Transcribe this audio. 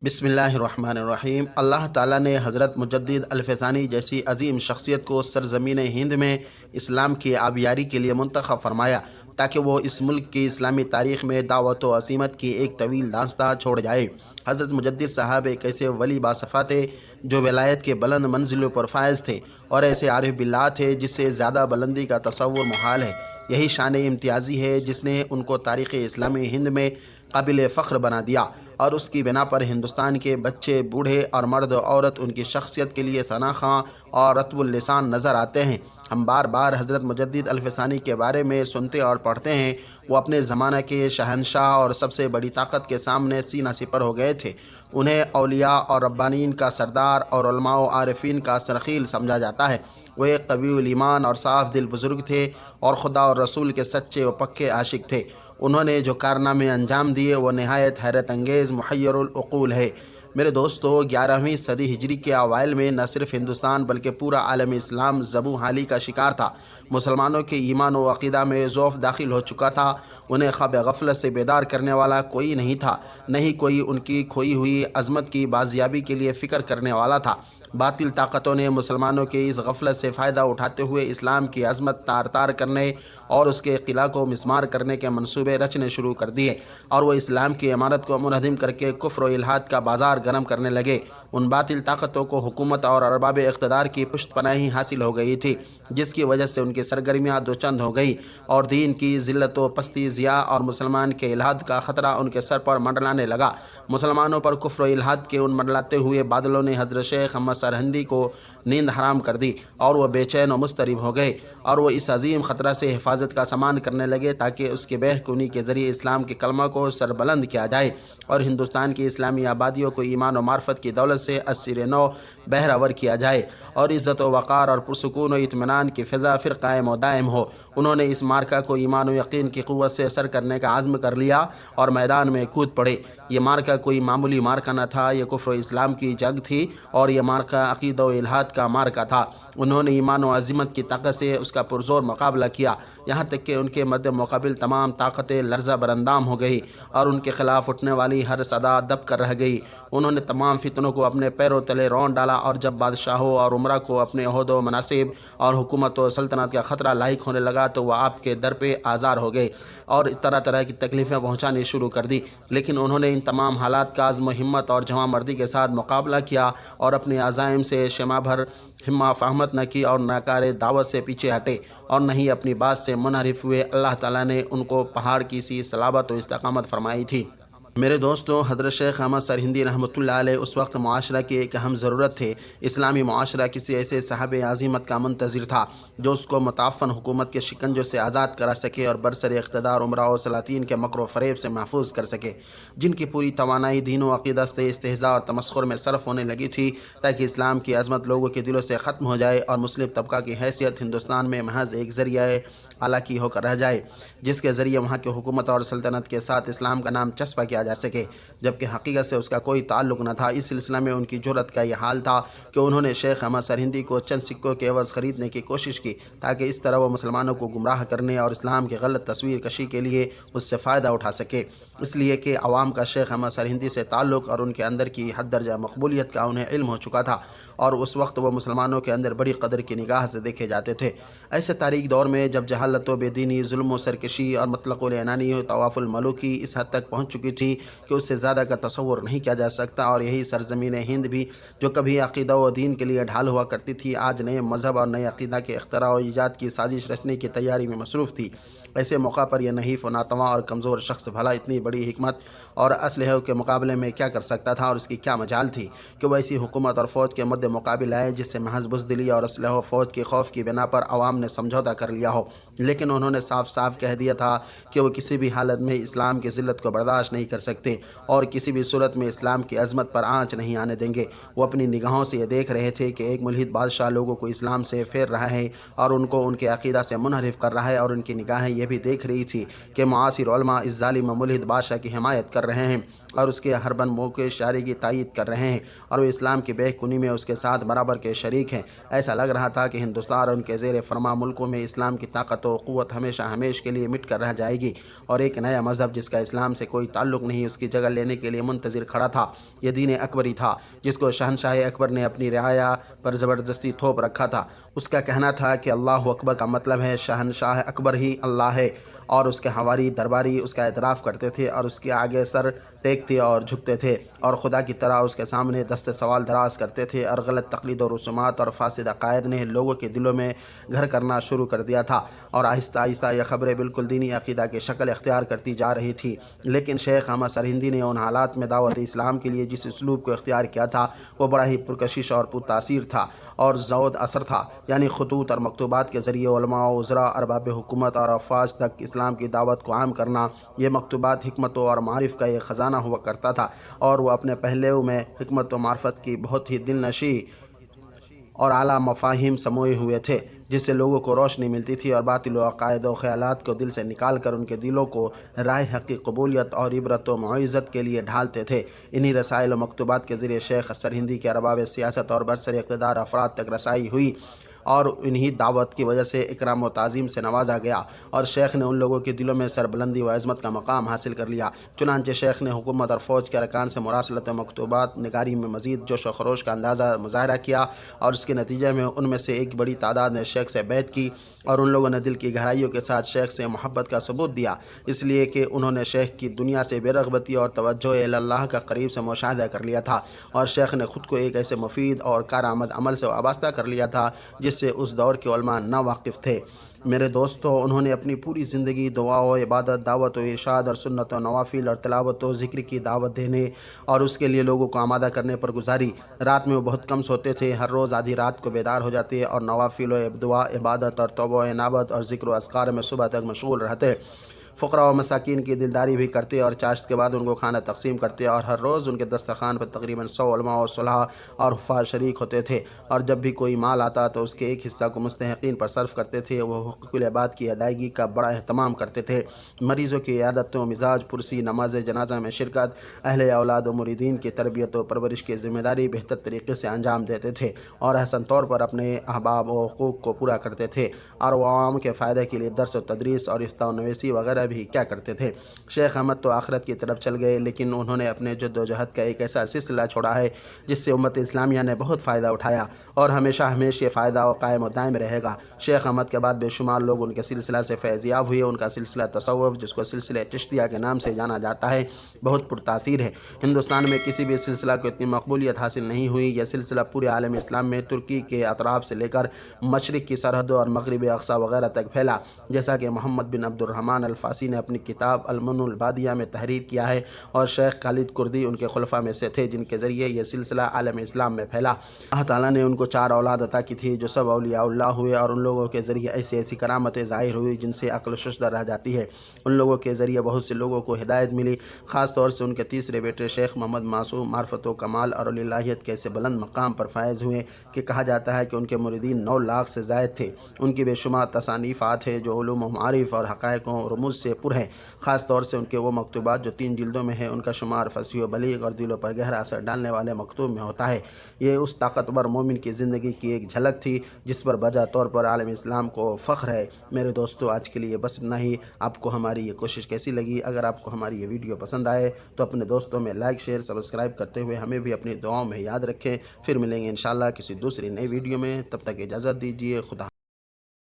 بسم اللہ الرحمن الرحیم۔ اللہ تعالیٰ نے حضرت مجدد الفسانی جیسی عظیم شخصیت کو سرزمین ہند میں اسلام کی آبیاری کے لیے منتخب فرمایا تاکہ وہ اس ملک کی اسلامی تاریخ میں دعوت و عظیمت کی ایک طویل داستان چھوڑ جائے۔ حضرت مجدد صاحب ایک ایسے ولی باصفا تھے جو ولایت کے بلند منزلوں پر فائز تھے اور ایسے عارف باللہ تھے جس سے زیادہ بلندی کا تصور محال ہے۔ یہی شان امتیازی ہے جس نے ان کو تاریخ اسلامی ہند میں قابل فخر بنا دیا، اور اس کی بنا پر ہندوستان کے بچے، بوڑھے اور مرد و عورت ان کی شخصیت کے لیے ثناخواں اور رطب اللسان نظر آتے ہیں۔ ہم بار بار حضرت مجدد الفسانی کے بارے میں سنتے اور پڑھتے ہیں۔ وہ اپنے زمانہ کے شہنشاہ اور سب سے بڑی طاقت کے سامنے سینہ سپر ہو گئے تھے۔ انہیں اولیاء اور ربانین کا سردار اور علماء و عارفین کا سرخیل سمجھا جاتا ہے۔ وہ ایک قوی الایمان اور صاف دل بزرگ تھے اور خدا اور رسول کے سچے و پکے عاشق تھے۔ انہوں نے جو کارنامے انجام دیے وہ نہایت حیرت انگیز محیر العقول ہے۔ میرے دوستو، 11ویں صدی ہجری کے اوائل میں نہ صرف ہندوستان بلکہ پورا عالم اسلام زبوں حالی کا شکار تھا۔ مسلمانوں کے ایمان و عقیدہ میں ضعف داخل ہو چکا تھا۔ انہیں خواب غفلت سے بیدار کرنے والا کوئی نہیں تھا، نہ ہی کوئی ان کی کھوئی ہوئی عظمت کی بازیابی کے لیے فکر کرنے والا تھا۔ باطل طاقتوں نے مسلمانوں کے اس غفلت سے فائدہ اٹھاتے ہوئے اسلام کی عظمت تار تار کرنے اور اس کے قلعہ کو مسمار کرنے کے منصوبے رچنے شروع کر دیے، اور وہ اسلام کی عمارت کو منہدم کر کے کفر و الحاد کا بازار گرم کرنے لگے۔ ان باطل طاقتوں کو حکومت اور ارباب اقتدار کی پشت پناہی حاصل ہو گئی تھی، جس کی وجہ سے ان کی سرگرمیاں دوچند ہو گئی اور دین کی ذلت و پستی، ضیاع اور مسلمان کے الحاد کا خطرہ ان کے سر پر منڈلانے لگا۔ مسلمانوں پر کفر و الحاد کے ان منڈلاتے ہوئے بادلوں نے حضرت شیخ احمد سرہندی کو نیند حرام کر دی، اور وہ بے چین و مضطرب ہو گئے، اور وہ اس عظیم خطرہ سے حفاظت کا سامان کرنے لگے تاکہ اس کے بہ کنی کے ذریعے اسلام کے کلمہ کو سربلند کیا جائے اور ہندوستان کی اسلامی آبادیوں کو ایمان و معرفت کی دولت سے اسیر نو بہرور کیا جائے، اور عزت و وقار اور پرسکون و اطمینان کی فضا پھر قائم و دائم ہو۔ انہوں نے اس معرکہ کو ایمان و یقین کی قوت سے سر کرنے کا عزم کر لیا اور میدان میں کود پڑے۔ یہ معرکہ کوئی معمولی معرکہ نہ تھا، یہ کفر و اسلام کی جنگ تھی، اور یہ معرکہ عقیدہ و الحاد کا معرکہ تھا۔ انہوں نے ایمان و عظمت کی طاقت سے اس کا پرزور مقابلہ کیا، یہاں تک کہ ان کے مد مقابل تمام طاقتیں لرزہ برندام ہو گئی اور ان کے خلاف اٹھنے والی ہر صدا دب کر رہ گئی۔ انہوں نے تمام فتنوں کو اپنے پیروں تلے رون ڈالا، اور جب بادشاہوں اور عمرا کو اپنے عہد و مناصب اور حکومت و سلطنت کا خطرہ لاحق ہونے لگا تو وہ آپ کے در پہ آزار ہو گئے اور طرح طرح کی تکلیفیں پہنچانی شروع کر دی، لیکن انہوں نے ان تمام حالات کا عزم و ہمت اور جواں مردی کے ساتھ مقابلہ کیا اور اپنے عزائم سے شمع بھر ہمہ فہمت نہ کی اور ناکار دعوت سے پیچھے ہٹے اور نہ ہی اپنی بات سے منحرف ہوئے۔ اللہ تعالیٰ نے ان کو پہاڑ کی سی صلابت و استقامت فرمائی تھی۔ میرے دوستوں، حضرت شیخ احمد سرہندی رحمۃ اللہ علیہ اس وقت معاشرہ کی ایک اہم ضرورت تھے۔ اسلامی معاشرہ کسی ایسے صاحب عظیمت کا منتظر تھا جو اس کو متعفن حکومت کے شکنجوں سے آزاد کرا سکے اور برسر اقتدار عمراء و سلاطین کے مکر و فریب سے محفوظ کر سکے، جن کی پوری توانائی دین و عقیدہ سے استہزاء اور تمسخر میں صرف ہونے لگی تھی، تاکہ اسلام کی عظمت لوگوں کے دلوں سے ختم ہو جائے اور مسلم طبقہ کی حیثیت ہندوستان میں محض ایک ذریعہ علاقی ہو کر رہ جائے، جس کے ذریعے وہاں کی حکومت اور سلطنت کے ساتھ اسلام کا نام چسپاں کیا جا سکے، جبکہ حقیقت سے اس کا کوئی تعلق نہ تھا۔ اس سلسلہ میں ان کی جرأت کا یہ حال تھا کہ انہوں نے شیخ احمد سرہندی کو چند سکوں کے عوض خریدنے کی کوشش کی تاکہ اس طرح وہ مسلمانوں کو گمراہ کرنے اور اسلام کی غلط تصویر کشی کے لیے اس سے فائدہ اٹھا سکے، اس لیے کہ عوام کا شیخ احمد سرہندی سے تعلق اور ان کے اندر کی حد درجہ مقبولیت کا انہیں علم ہو چکا تھا، اور اس وقت وہ مسلمانوں کے اندر بڑی قدر کی نگاہ سے دیکھے جاتے تھے۔ ایسے تاریک دور میں جب جہالت و بے دینی، ظلم و سرکشی اور مطلق العنانی و طواف الملوکی اس حد تک پہنچ چکی تھی کہ اس سے زیادہ کا تصور نہیں کیا جا سکتا، اور یہی سرزمین ہند بھی جو کبھی عقیدہ و دین کے لیے ڈھال ہوا کرتی تھی، آج نئے مذہب اور نئے عقیدہ کے اختراع و ایجاد کی سازش رچنے کی تیاری میں مصروف تھی۔ ایسے موقع پر یہ نحیف و ناتواں اور کمزور شخص بھلا اتنی بڑی حکمت اور اسلحے کے مقابلے میں کیا کر سکتا تھا، اور اس کی کیا مجال تھی کہ وہ ایسی حکومت اور فوج کے مد مقابل آئے جس سے محض بزدلی اور اسلحہ و فوج کے خوف کی بنا پر عوام نے سمجھوتا کر لیا ہو۔ لیکن انہوں نے صاف صاف کہہ دیا تھا کہ وہ کسی بھی حالت میں اسلام کی ذلت کو برداشت نہیں کر سکتے اور کسی بھی صورت میں اسلام کی عظمت پر آنچ نہیں آنے دیں گے۔ وہ اپنی نگاہوں سے یہ دیکھ رہے تھے کہ ایک ملحد بادشاہ لوگوں کو اسلام سے پھیر رہا ہے اور ان کو ان کے عقیدہ سے منحرف کر رہا ہے، اور ان کی نگاہیں یہ بھی دیکھ رہی تھی کہ معاصر علماء اس ظالم و ملحد بادشاہ کی حمایت کر رہے ہیں اور اس کے ہر بند موقع شاعری کی تائید کر رہے ہیں اور وہ اسلام کی بے کنی میں اس کے ساتھ برابر کے شریک ہیں۔ ایسا لگ رہا تھا کہ ہندوستان اور ان کے زیر فرما ملکوں میں اسلام کی طاقت و قوت ہمیشہ ہمیش کے لیے مٹ کر رہ جائے گی اور ایک نیا مذہب جس کا اسلام سے کوئی تعلق نہیں اس کی جگہ لینے کے لیے منتظر کھڑا تھا۔ یہ دین اکبری تھا جس کو شہنشاہ اکبر نے اپنی رعایا پر زبردستی تھوپ رکھا تھا۔ اس کا کہنا تھا کہ اللہ اکبر کا مطلب ہے شہنشاہ اکبر ہی اللہ ہے، اور اس کے حواری درباری اس کا اعتراف کرتے تھے اور اس کے آگے سر ٹیکتے اور جھکتے تھے اور خدا کی طرح اس کے سامنے دست سوال دراز کرتے تھے، اور غلط تقلید و رسومات اور فاسد عقائد نے لوگوں کے دلوں میں گھر کرنا شروع کر دیا تھا اور آہستہ آہستہ یہ خبریں بالکل دینی عقیدہ کی شکل اختیار کرتی جا رہی تھی۔ لیکن شیخ احمد سرہندی نے ان حالات میں دعوت اسلام کے لیے جس اسلوب کو اختیار کیا تھا وہ بڑا ہی پرکشش اور پرتاثیر تھا اور زود اثر تھا، یعنی خطوط اور مکتوبات کے ذریعے علماء، وزراء، ارباب حکومت اور افواج تک اسلام کی دعوت کو عام کرنا۔ یہ مکتوبات حکمتوں اور معارف کا ایک خزانہ ہوا کرتا تھا اور وہ اپنے پہلو میں حکمت و معرفت کی بہت ہی دل نشیں اور اعلیٰ مفاہیم سموئے ہوئے تھے، جس سے لوگوں کو روشنی ملتی تھی اور باطل و عقائد و خیالات کو دل سے نکال کر ان کے دلوں کو راہ حق کی قبولیت اور عبرت و موعظت کے لیے ڈھالتے تھے۔ انہی رسائل و مکتوبات کے ذریعے شیخ سرہندی کے ارباب سیاست اور برسر اقتدار افراد تک رسائی ہوئی اور انہی دعوت کی وجہ سے اکرام و تعظیم سے نوازا گیا اور شیخ نے ان لوگوں کے دلوں میں سربلندی و عظمت کا مقام حاصل کر لیا۔ چنانچہ شیخ نے حکومت اور فوج کے ارکان سے مراسلت و مکتوبات نگاری میں مزید جوش و خروش کا اندازہ مظاہرہ کیا اور اس کے نتیجے میں ان میں سے ایک بڑی تعداد نے شیخ سے بیعت کی اور ان لوگوں نے دل کی گہرائیوں کے ساتھ شیخ سے محبت کا ثبوت دیا، اس لیے کہ انہوں نے شیخ کی دنیا سے بے رغبتی اور توجہ اللہ کا قریب سے مشاہدہ کر لیا تھا اور شیخ نے خود کو ایک ایسے مفید اور کارآمد عمل سے وابستہ کر لیا تھا جس سے اس دور کے علماء نا واقف تھے۔ میرے دوستو، انہوں نے اپنی پوری زندگی دعا و عبادت، دعوت و ارشاد اور سنت و نوافل اور تلاوت و ذکر کی دعوت دینے اور اس کے لیے لوگوں کو آمادہ کرنے پر گزاری۔ رات میں وہ بہت کم سوتے تھے، ہر روز آدھی رات کو بیدار ہو جاتے اور نوافل و دعا، عبادت اور توبہ و انابت اور ذکر و اذکار میں صبح تک مشغول رہتے۔ فقراء و مساکین کی دلداری بھی کرتے اور چاشت کے بعد ان کو کھانا تقسیم کرتے اور ہر روز ان کے دسترخوان پر تقریباً 100 علماء و صلحاء اور حفاظ شریک ہوتے تھے اور جب بھی کوئی مال آتا تو اس کے ایک حصہ کو مستحقین پر صرف کرتے تھے۔ وہ حقوق العباد کی ادائیگی کا بڑا اہتمام کرتے تھے، مریضوں کی عیادت و مزاج پرسی، نماز جنازہ میں شرکت، اہل اولاد و مریدین کی تربیت و پرورش کی ذمہ داری بہتر طریقے سے انجام دیتے تھے اور احسن طور پر اپنے احباب و حقوق کو پورا کرتے تھے اور وہ عوام کے فائدے کے لیے درس و تدریس اور افتاء و نویسی وغیرہ بھی کیا کرتے تھے۔ شیخ احمد تو آخرت کی طرف چل گئے، لیکن انہوں نے اپنے جد و جہد کا ایک ایسا سلسلہ چھوڑا ہے جس سے امت اسلامیہ نے بہت فائدہ اٹھایا اور ہمیشہ یہ فائدہ قائم و دائم رہے گا۔ شیخ احمد کے بعد بے شمار لوگ ان کے سلسلہ سے فیض یاب ہوئے۔ ان کا سلسلہ تصوف، جس کو سلسلہ چشتیہ کے نام سے جانا جاتا ہے، بہت پرتاثیر ہے۔ ہندوستان میں کسی بھی سلسلہ کو اتنی مقبولیت حاصل نہیں ہوئی۔ یہ سلسلہ پورے عالم اسلام میں ترکی کے اطراف سے لے کر مشرق کی سرحدوں اور مغرب اقصیٰ وغیرہ تک پھیلا، جیسا کہ محمد بن عبد الرحمن الفاسی نے اپنی کتاب المن البادیہ میں تحریر کیا ہے اور شیخ خالد کردی ان کے خلفاء میں سے تھے جن کے ذریعے یہ سلسلہ عالم اسلام میں پھیلا۔ اللہ تعالیٰ نے ان کو 4 اولاد عطا کی تھی جو سب اولیاء اللہ ہوئے اور ان لوگوں کے ذریعے ایسی ایسی کرامتیں ظاہر ہوئی جن سے عقل ششدر رہ جاتی ہے۔ ان لوگوں کے ذریعے بہت سے لوگوں کو ہدایت ملی، خاص طور سے ان کے تیسرے بیٹے شیخ محمد معصوم معرفت و کمال اور الہیت کے ایسے بلند مقام پر فائز ہوئے کہ کہا جاتا ہے کہ ان کے مریدین 9 لاکھ سے زائد تھے۔ ان کی بے شمار تصانیفات ہیں جو علوم و معارف اور حقائق و رموز سے پر ہیں، خاص طور سے ان کے وہ مکتوبات جو 3 جلدوں میں ہیں، ان کا شمار فصیح و بلیغ اور دلوں پر گہرا اثر ڈالنے والے مکتوب میں ہوتا ہے۔ یہ اس طاقتور مومن کی زندگی کی ایک جھلک تھی جس پر بجا طور پر عالم اسلام کو فخر ہے۔ میرے دوستو، آج کے لیے بس اتنا ہی۔ آپ کو ہماری یہ کوشش کیسی لگی؟ اگر آپ کو ہماری یہ ویڈیو پسند آئے تو اپنے دوستوں میں لائک، شیئر، سبسکرائب کرتے ہوئے ہمیں بھی اپنی دعاؤں میں یاد رکھیں۔ پھر ملیں گے انشاءاللہ کسی دوسری نئی ویڈیو میں، تب تک اجازت دیجیے۔ خدا